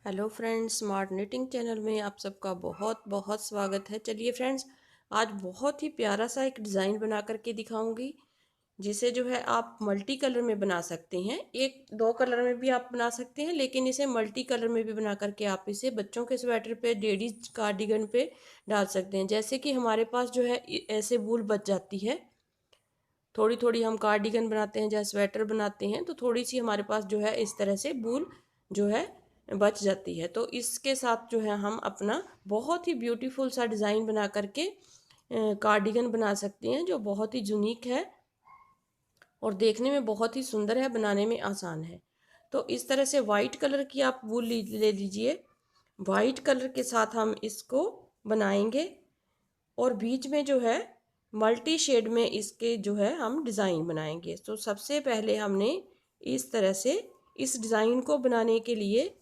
Hello friends, smart knitting channel में आप सबका बहुत बहुत स्वागत है। चलिए फ्रेंड्स, आज बहुत ही प्यारा सा एक डिज़ाइन बना करके दिखाऊंगी, जिसे जो है आप मल्टी कलर में बना सकते हैं। एक दो कलर में भी आप बना सकते हैं, लेकिन इसे मल्टी कलर में भी बना करके आप इसे बच्चों के स्वेटर पे, लेडीज कार्डिगन पे डाल सकते हैं। जैसे कि हमारे पास जो है ऐसे वूल बच जाती है, थोड़ी थोड़ी हम कार्डिगन बनाते हैं या स्वेटर बनाते हैं, तो थोड़ी सी हमारे पास जो है इस तरह से वूल जो है बच जाती है। तो इसके साथ जो है हम अपना बहुत ही ब्यूटीफुल सा डिज़ाइन बना करके कार्डिगन बना सकते हैं, जो बहुत ही यूनिक है और देखने में बहुत ही सुंदर है, बनाने में आसान है। तो इस तरह से वाइट कलर की आप वूल ले लीजिए। वाइट कलर के साथ हम इसको बनाएंगे और बीच में जो है मल्टी शेड में इसके जो है हम डिज़ाइन बनाएंगे। तो सबसे पहले हमने इस तरह से इस डिज़ाइन को बनाने के लिए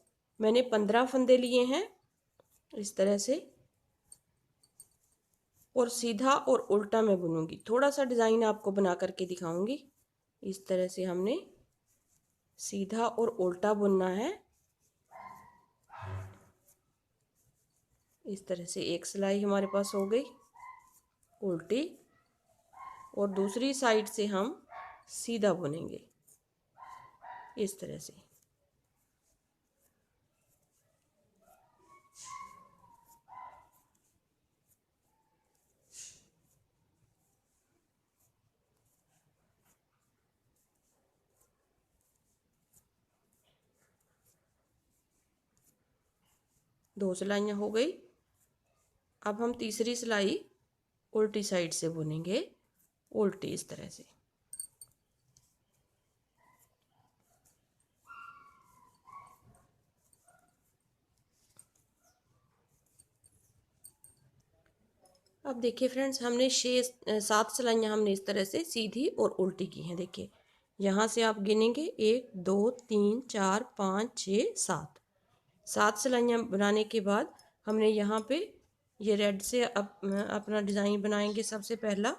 मैंने 15 फंदे लिए हैं इस तरह से, और सीधा और उल्टा मैं बुनूंगी। थोड़ा सा डिज़ाइन आपको बना करके दिखाऊंगी। इस तरह से हमने सीधा और उल्टा बुनना है। इस तरह से एक सिलाई हमारे पास हो गई उल्टी, और दूसरी साइड से हम सीधा बुनेंगे इस तरह से। दो सिलाइयाँ हो गई। अब हम तीसरी सिलाई उल्टी साइड से बुनेंगे, उल्टी इस तरह से। अब देखिए फ्रेंड्स, हमने 7 सिलाइयाँ हमने इस तरह से सीधी और उल्टी की हैं। देखिए यहाँ से आप गिनेंगे 1 2 3 4 5 6 7। 7 सिलाइयाँ बनाने के बाद हमने यहाँ पे ये रेड से अपना डिज़ाइन बनाएंगे सबसे पहला।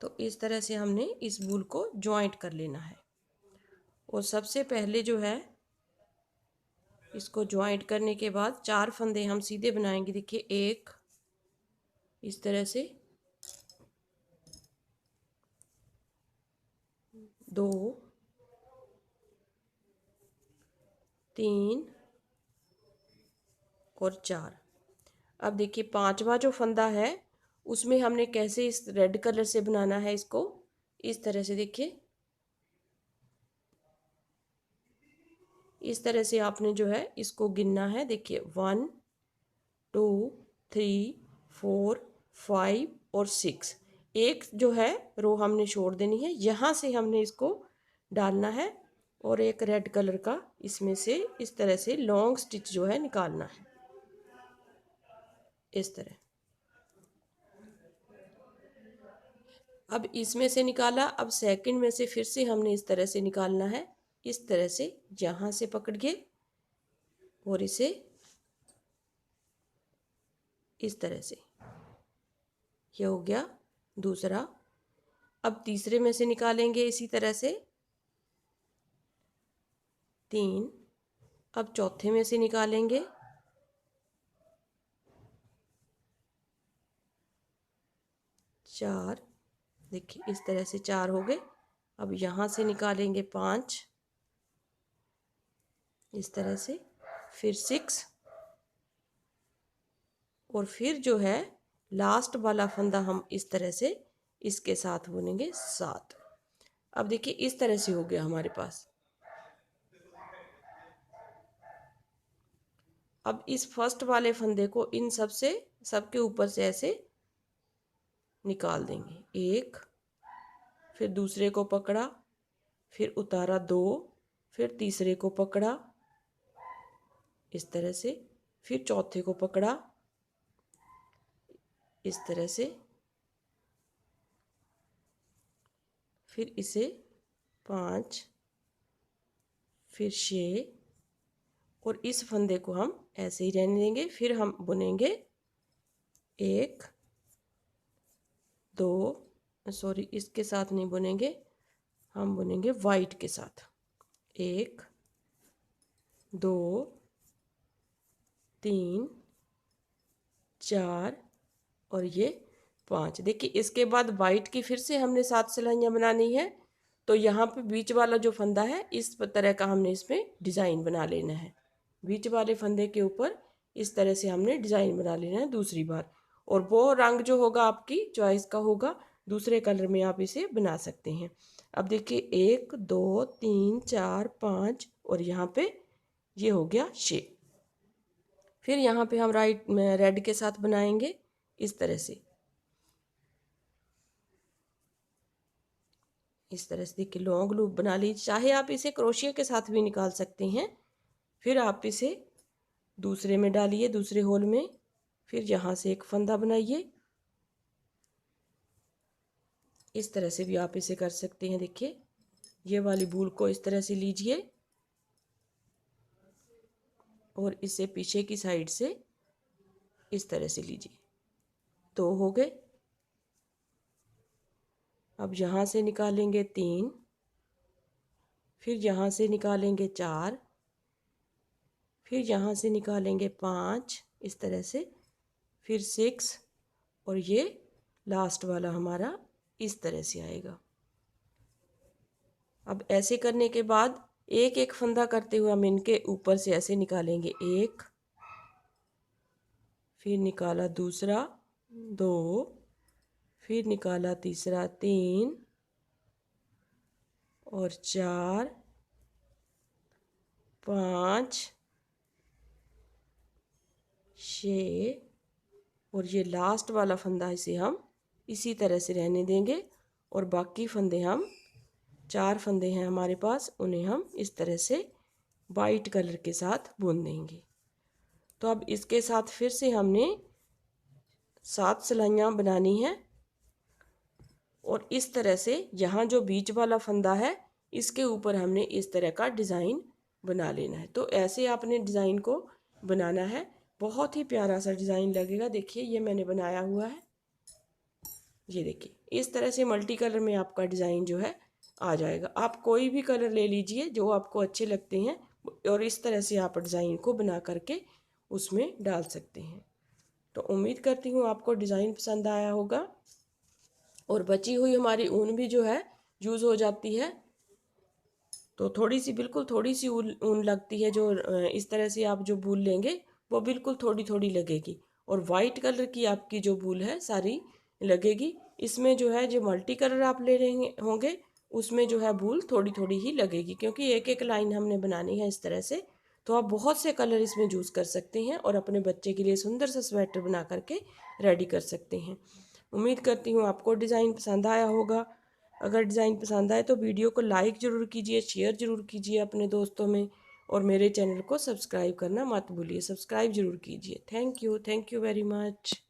तो इस तरह से हमने इस वूल को जॉइंट कर लेना है, और सबसे पहले जो है इसको जॉइंट करने के बाद 4 फंदे हम सीधे बनाएंगे। देखिए एक इस तरह से, 2 3 और 4। अब देखिए पांचवा जो फंदा है उसमें हमने कैसे इस रेड कलर से बनाना है इसको। इस तरह से देखिए, इस तरह से आपने जो है इसको गिनना है। देखिए 1 2 3 4 5 और 6। एक जो है रो हमने छोड़ देनी है, यहाँ से हमने इसको डालना है, और एक रेड कलर का इसमें से इस तरह से लॉन्ग स्टिच जो है निकालना है इस तरह। अब इसमें से निकाला, अब सेकंड में से फिर से हमने इस तरह से निकालना है। इस तरह से यहाँ से पकड़ के और इसे इस तरह से, ये हो गया दूसरा। अब तीसरे में से निकालेंगे इसी तरह से 3। अब चौथे में से निकालेंगे 4। देखिए इस तरह से 4 हो गए। अब यहाँ से निकालेंगे 5 इस तरह से, फिर 6, और फिर जो है लास्ट वाला फंदा हम इस तरह से इसके साथ बुनेंगे 7। अब देखिए इस तरह से हो गया हमारे पास। अब इस फर्स्ट वाले फंदे को इन सब से, सबके ऊपर से ऐसे निकाल देंगे। एक, फिर दूसरे को पकड़ा, फिर उतारा 2, फिर तीसरे को पकड़ा इस तरह से, फिर चौथे को पकड़ा इस तरह से, फिर इसे 5, फिर 6, और इस फंदे को हम ऐसे ही रहने देंगे। फिर हम बुनेंगे 1 2, सॉरी इसके साथ नहीं बुनेंगे, हम बुनेंगे वाइट के साथ। 1 2 3 4 और ये 5। देखिए इसके बाद वाइट की फिर से हमने 7 सिलाइयाँ बनानी है। तो यहाँ पे बीच वाला जो फंदा है इस तरह का हमने इसमें डिज़ाइन बना लेना है। बीच वाले फंदे के ऊपर इस तरह से हमने डिज़ाइन बना लेना है दूसरी बार। और वो रंग जो होगा आपकी चॉइस का होगा, दूसरे कलर में आप इसे बना सकते हैं। अब देखिए 1 2 3 4 5 और यहाँ पे ये हो गया 6। फिर यहाँ पे हम रेड के साथ बनाएंगे इस तरह से। इस तरह से देखिए लॉन्ग लूप बना लीजिए, चाहे आप इसे क्रोशिया के साथ भी निकाल सकते हैं। फिर आप इसे दूसरे में डालिए, दूसरे होल में। फिर यहाँ से एक फंदा बनाइए, इस तरह से भी आप इसे कर सकते हैं। देखिए ये वाली बूल को इस तरह से लीजिए और इसे पीछे की साइड से इस तरह से लीजिए। तो हो गए। अब यहाँ से निकालेंगे 3, फिर यहाँ से निकालेंगे 4, फिर यहाँ से निकालेंगे 5 इस तरह से, फिर 6 और ये लास्ट वाला हमारा इस तरह से आएगा। अब ऐसे करने के बाद एक एक फंदा करते हुए हम इनके ऊपर से ऐसे निकालेंगे। 1, फिर निकाला दूसरा 2, फिर निकाला तीसरा 3 और 4 5 6 और ये लास्ट वाला फंदा इसे हम इसी तरह से रहने देंगे। और बाकी फंदे हम 4 फंदे हैं हमारे पास, उन्हें हम इस तरह से वाइट कलर के साथ बुन देंगे। तो अब इसके साथ फिर से हमने 7 सिलाइयाँ बनानी है। और इस तरह से यहाँ जो बीच वाला फंदा है इसके ऊपर हमने इस तरह का डिज़ाइन बना लेना है। तो ऐसे आपने डिज़ाइन को बनाना है, बहुत ही प्यारा सा डिज़ाइन लगेगा। देखिए ये मैंने बनाया हुआ है, ये देखिए इस तरह से मल्टी कलर में आपका डिज़ाइन जो है आ जाएगा। आप कोई भी कलर ले लीजिए जो आपको अच्छे लगते हैं और इस तरह से आप डिज़ाइन को बना करके उसमें डाल सकते हैं। तो उम्मीद करती हूँ आपको डिज़ाइन पसंद आया होगा। और बची हुई हमारी ऊन भी जो है यूज़ हो जाती है, तो थोड़ी सी बिल्कुल थोड़ी सी ऊन लगती है। जो इस तरह से आप जो बूल लेंगे वो बिल्कुल थोड़ी थोड़ी लगेगी। और वाइट कलर की आपकी जो बूल है सारी लगेगी। इसमें जो है जो मल्टी कलर आप ले रहे होंगे उसमें जो है बूल थोड़ी थोड़ी ही लगेगी, क्योंकि एक एक लाइन हमने बनानी है इस तरह से। तो आप बहुत से कलर इसमें यूज़ कर सकते हैं और अपने बच्चे के लिए सुंदर सा स्वेटर बना करके रेडी कर सकते हैं। उम्मीद करती हूँ आपको डिज़ाइन पसंद आया होगा। अगर डिज़ाइन पसंद आए तो वीडियो को लाइक ज़रूर कीजिए, शेयर ज़रूर कीजिए अपने दोस्तों में, और मेरे चैनल को सब्सक्राइब करना मत भूलिए। सब्सक्राइब ज़रूर कीजिए। Thank you very much.